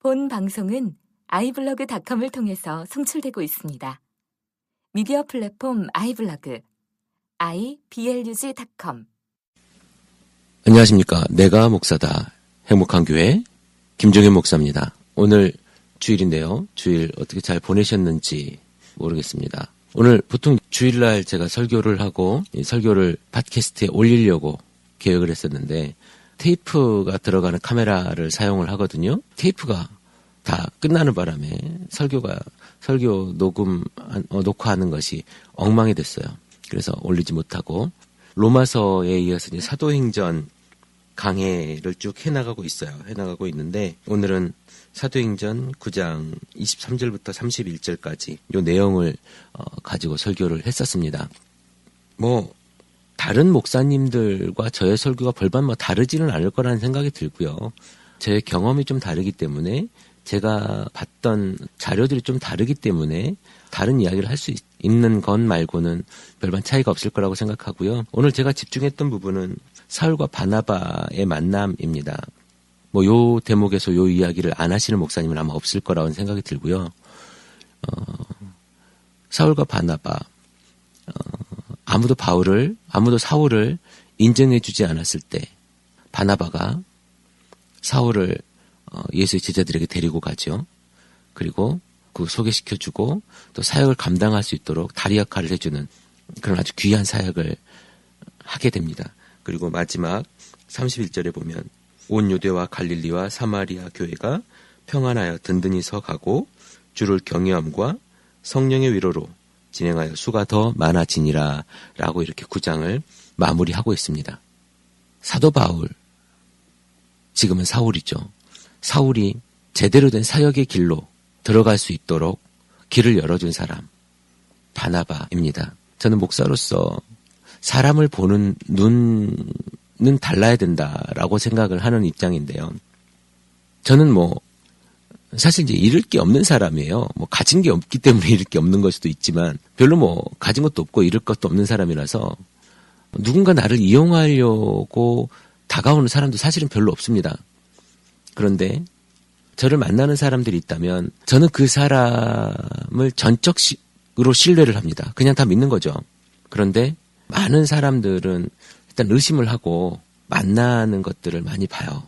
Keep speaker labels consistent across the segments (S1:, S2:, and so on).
S1: 본 방송은 iblog.com을 통해서 송출되고 있습니다. 미디어 플랫폼 iblog, iblog.com.
S2: 안녕하십니까. 내가 목사다. 행복한 교회 김종현 목사입니다. 오늘 주일인데요. 주일 어떻게 잘 보내셨는지 모르겠습니다. 오늘 보통 주일날 제가 설교를 하고 이 설교를 팟캐스트에 올리려고 계획을 했었는데 테이프가 들어가는 카메라를 사용을 하거든요. 테이프가 다 끝나는 바람에 설교 녹화하는 것이 엉망이 됐어요. 그래서 올리지 못하고 로마서에 이어서 이제 사도행전 강해를 쭉 해나가고 있어요. 해나가고 있는데 오늘은 사도행전 9장 23절부터 31절까지 이 내용을 가지고 설교를 했었습니다. 다른 목사님들과 저의 설교가 별반 다르지는 않을 거라는 생각이 들고요. 제 경험이 좀 다르기 때문에 제가 봤던 자료들이 좀 다르기 때문에 다른 이야기를 할 수 있는 것 말고는 별반 차이가 없을 거라고 생각하고요. 오늘 제가 집중했던 부분은 사울과 바나바의 만남입니다. 요 대목에서 요 이야기를 안 하시는 목사님은 아마 없을 거라고 생각이 들고요. 사울과 바나바, 아무도 사울을 인정해주지 않았을 때 바나바가 사울을 예수의 제자들에게 데리고 가죠. 그리고 소개시켜주고 또 사역을 감당할 수 있도록 다리 역할을 해주는 그런 아주 귀한 사역을 하게 됩니다. 그리고 마지막 31절에 보면 온 유대와 갈릴리와 사마리아 교회가 평안하여 든든히 서가고 주를 경외함과 성령의 위로로 진행하여 수가 더 많아지니라 라고 이렇게 9장을 마무리하고 있습니다. 사도 바울, 지금은 사울이죠. 사울이 제대로 된 사역의 길로 들어갈 수 있도록 길을 열어준 사람, 바나바입니다. 저는 목사로서 사람을 보는 눈은 달라야 된다라고 생각을 하는 입장인데요. 저는 사실 이제 잃을 게 없는 사람이에요. 가진 게 없기 때문에 잃을 게 없는 걸 수도 있지만 별로 가진 것도 없고 잃을 것도 없는 사람이라서 누군가 나를 이용하려고 다가오는 사람도 사실은 별로 없습니다. 그런데 저를 만나는 사람들이 있다면 저는 그 사람을 전적으로 신뢰를 합니다. 그냥 다 믿는 거죠. 그런데 많은 사람들은 일단 의심을 하고 만나는 것들을 많이 봐요.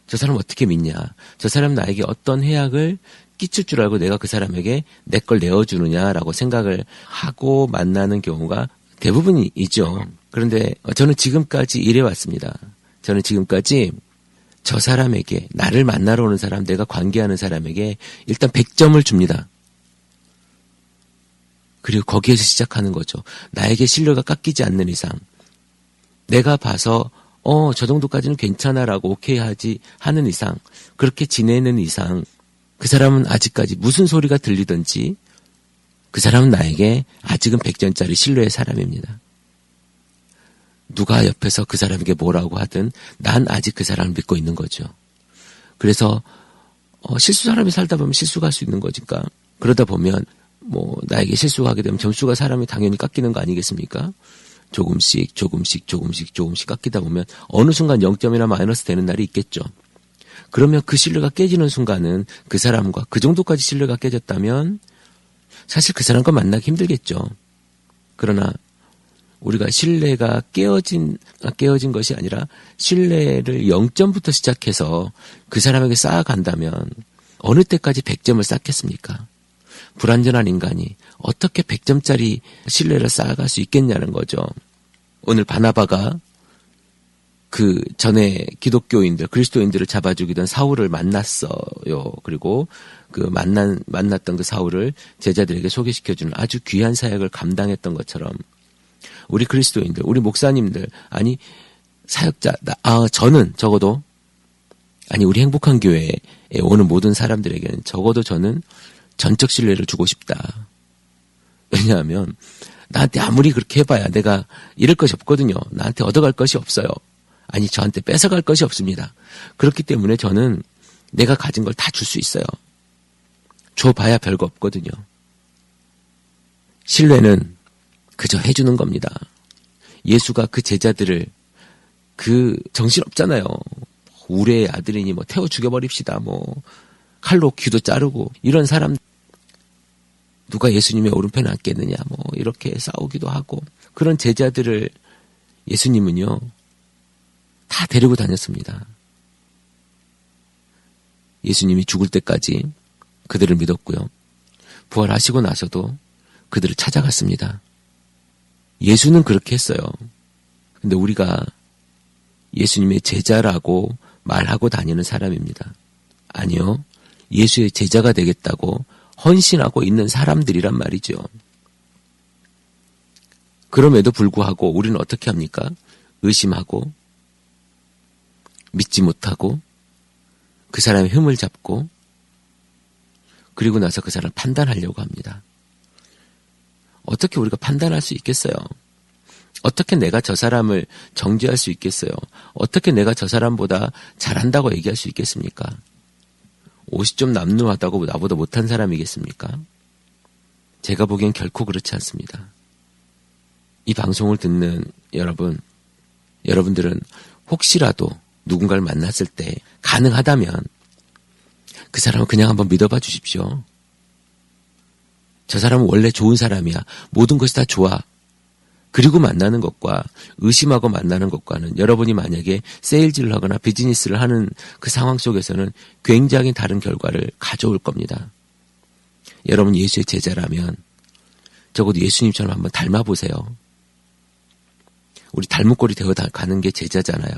S2: 저 사람 어떻게 믿냐? 저 사람 나에게 어떤 해악을 끼칠 줄 알고 내가 그 사람에게 내 걸 내어주느냐라고 생각을 하고 만나는 경우가 대부분이죠. 그런데 저는 지금까지 이래왔습니다. 저는 지금까지 저 사람에게, 나를 만나러 오는 사람, 내가 관계하는 사람에게 일단 100점을 줍니다. 그리고 거기에서 시작하는 거죠. 나에게 신뢰가 깎이지 않는 이상, 내가 봐서 저 정도까지는 괜찮아라고 오케이 하는 이상, 그렇게 지내는 이상 그 사람은 아직까지 무슨 소리가 들리든지 그 사람은 나에게 아직은 100점짜리 신뢰의 사람입니다. 누가 옆에서 그 사람에게 뭐라고 하든 난 아직 그 사람을 믿고 있는 거죠. 그래서 사람이 살다 보면 실수가 할 수 있는 거니까 그러다 보면 나에게 실수가 하게 되면 점수가 사람이 당연히 깎이는 거 아니겠습니까? 조금씩 깎이다 보면 어느 순간 0점이나 마이너스 되는 날이 있겠죠. 그러면 그 신뢰가 깨지는 순간은 그 사람과 그 정도까지 신뢰가 깨졌다면 사실 그 사람과 만나기 힘들겠죠. 그러나 우리가 신뢰가 깨어진 것이 아니라 신뢰를 0점부터 시작해서 그 사람에게 쌓아간다면 어느 때까지 100점을 쌓겠습니까? 불완전한 인간이 어떻게 100점짜리 신뢰를 쌓아갈 수 있겠냐는 거죠. 오늘 바나바가 그 전에 그리스도인들을 잡아 죽이던 사울을 만났어요. 그리고 그 만났던 그 사울을 제자들에게 소개시켜주는 아주 귀한 사역을 감당했던 것처럼 우리 그리스도인들, 우리 목사님들, 아니 사역자, 저는 적어도 우리 행복한 교회에 오는 모든 사람들에게는 적어도 저는 전적 신뢰를 주고 싶다. 왜냐하면 나한테 아무리 그렇게 해봐야 내가 잃을 것이 없거든요. 나한테 얻어갈 것이 없어요. 저한테 뺏어갈 것이 없습니다. 그렇기 때문에 저는 내가 가진 걸 다 줄 수 있어요. 줘봐야 별거 없거든요. 신뢰는 그저 해주는 겁니다. 예수가 그 제자들을 정신없잖아요. 우리의 아들이니 뭐 태워 죽여버립시다. 뭐 칼로 귀도 자르고 이런 사람 누가 예수님의 오른편에 앉겠느냐 뭐 이렇게 싸우기도 하고 그런 제자들을 예수님은요 다 데리고 다녔습니다. 예수님이 죽을 때까지 그들을 믿었고요. 부활하시고 나서도 그들을 찾아갔습니다. 예수는 그렇게 했어요. 근데 우리가 예수님의 제자라고 말하고 다니는 사람입니다. 아니요. 예수의 제자가 되겠다고 헌신하고 있는 사람들이란 말이죠. 그럼에도 불구하고 우리는 어떻게 합니까? 의심하고 믿지 못하고 그 사람의 흠을 잡고 그리고 나서 그 사람을 판단하려고 합니다. 어떻게 우리가 판단할 수 있겠어요? 어떻게 내가 저 사람을 정죄할 수 있겠어요? 어떻게 내가 저 사람보다 잘한다고 얘기할 수 있겠습니까? 옷이 좀 남루하다고 나보다 못한 사람이겠습니까? 제가 보기엔 결코 그렇지 않습니다. 이 방송을 듣는 여러분들은 혹시라도 누군가를 만났을 때 가능하다면 그 사람을 그냥 한번 믿어봐 주십시오. 저 사람은 원래 좋은 사람이야. 모든 것이 다 좋아. 그리고 만나는 것과 의심하고 만나는 것과는 여러분이 만약에 세일즈를 하거나 비즈니스를 하는 그 상황 속에서는 굉장히 다른 결과를 가져올 겁니다. 여러분 예수의 제자라면 적어도 예수님처럼 한번 닮아보세요. 우리 닮은 꼴이 되어 가는 게 제자잖아요.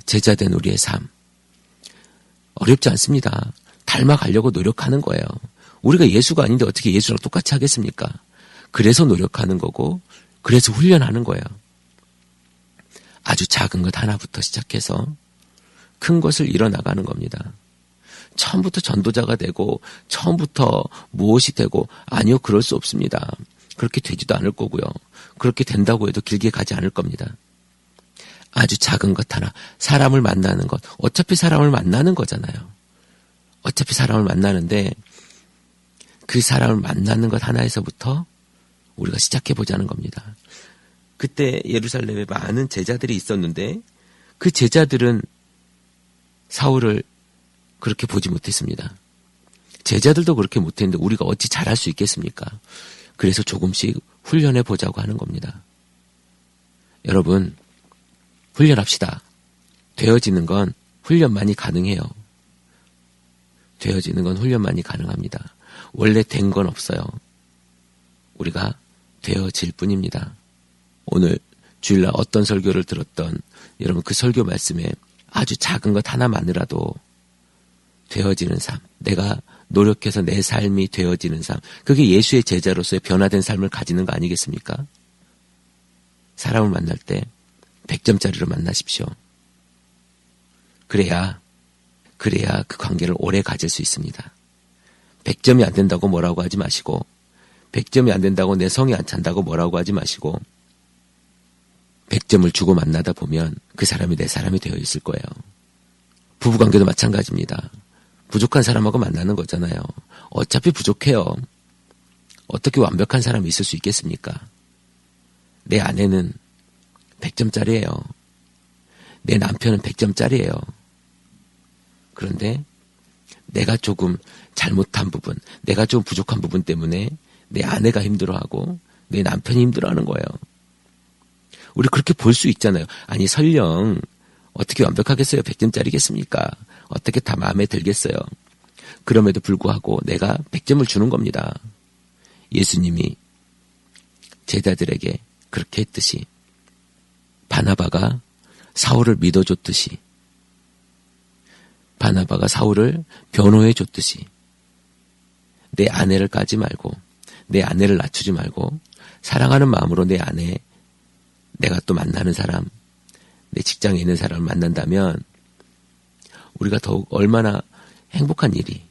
S2: 제자된 우리의 삶. 어렵지 않습니다. 닮아가려고 노력하는 거예요. 우리가 예수가 아닌데 어떻게 예수랑 똑같이 하겠습니까? 그래서 노력하는 거고 그래서 훈련하는 거예요. 아주 작은 것 하나부터 시작해서 큰 것을 이뤄나가는 겁니다. 처음부터 전도자가 되고 처음부터 무엇이 되고 아니요 그럴 수 없습니다. 그렇게 되지도 않을 거고요. 그렇게 된다고 해도 길게 가지 않을 겁니다. 아주 작은 것 하나 사람을 만나는 것 어차피 사람을 만나는 거잖아요. 어차피 사람을 만나는데 그 사람을 만나는 것 하나에서부터 우리가 시작해보자는 겁니다. 그때 예루살렘에 많은 제자들이 있었는데 그 제자들은 사울을 그렇게 보지 못했습니다. 제자들도 그렇게 못했는데 우리가 어찌 잘할 수 있겠습니까? 그래서 조금씩 훈련해보자고 하는 겁니다. 여러분 훈련합시다. 되어지는 건 훈련만이 가능해요. 되어지는 건 훈련만이 가능합니다. 원래 된 건 없어요. 우리가 되어질 뿐입니다. 오늘 주일날 어떤 설교를 들었던 여러분 그 설교 말씀에 아주 작은 것 하나만이라도 되어지는 삶, 내가 노력해서 내 삶이 되어지는 삶, 그게 예수의 제자로서의 변화된 삶을 가지는 거 아니겠습니까? 사람을 만날 때 100점짜리로 만나십시오. 그래야 그 관계를 오래 가질 수 있습니다. 100점이 안 된다고 뭐라고 하지 마시고 100점이 안 된다고 내 성이 안 찬다고 뭐라고 하지 마시고 100점을 주고 만나다 보면 그 사람이 내 사람이 되어 있을 거예요. 부부관계도 마찬가지입니다. 부족한 사람하고 만나는 거잖아요. 어차피 부족해요. 어떻게 완벽한 사람이 있을 수 있겠습니까? 내 아내는 100점짜리예요. 내 남편은 100점짜리예요. 그런데 내가 조금 잘못한 부분, 내가 좀 부족한 부분 때문에 내 아내가 힘들어하고 내 남편이 힘들어하는 거예요. 우리 그렇게 볼 수 있잖아요. 아니 설령 어떻게 완벽하겠어요? 100점짜리겠습니까? 어떻게 다 마음에 들겠어요? 그럼에도 불구하고 내가 100점을 주는 겁니다. 예수님이 제자들에게 그렇게 했듯이 바나바가 사울을 믿어줬듯이 바나바가 사울을 변호해줬듯이 내 아내를 까지 말고 내 아내를 낮추지 말고 사랑하는 마음으로 내 아내, 내가 또 만나는 사람, 내 직장에 있는 사람을 만난다면 우리가 더욱 얼마나 행복한 일이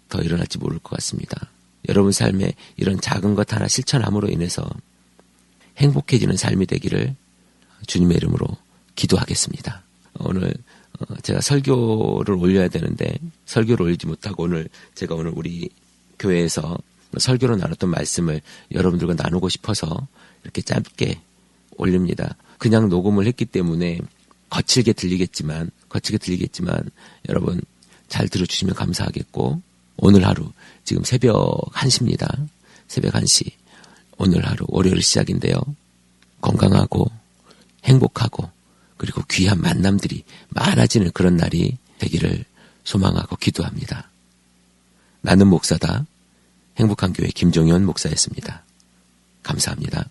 S2: 더 일어날지 모를 것 같습니다. 여러분 삶에 이런 작은 것 하나 실천함으로 인해서 행복해지는 삶이 되기를 주님의 이름으로 기도하겠습니다. 오늘 제가 설교를 올려야 되는데 설교를 올리지 못하고 제가 오늘 우리 교회에서 설교로 나눴던 말씀을 여러분들과 나누고 싶어서 이렇게 짧게 올립니다. 그냥 녹음을 했기 때문에 거칠게 들리겠지만 여러분 잘 들어주시면 감사하겠고, 오늘 하루 지금 새벽 1시입니다. 새벽 1시. 오늘 하루 월요일 시작인데요. 건강하고 행복하고 그리고 귀한 만남들이 많아지는 그런 날이 되기를 소망하고 기도합니다. 나는 목사다. 행복한 교회 김종현 목사였습니다. 감사합니다.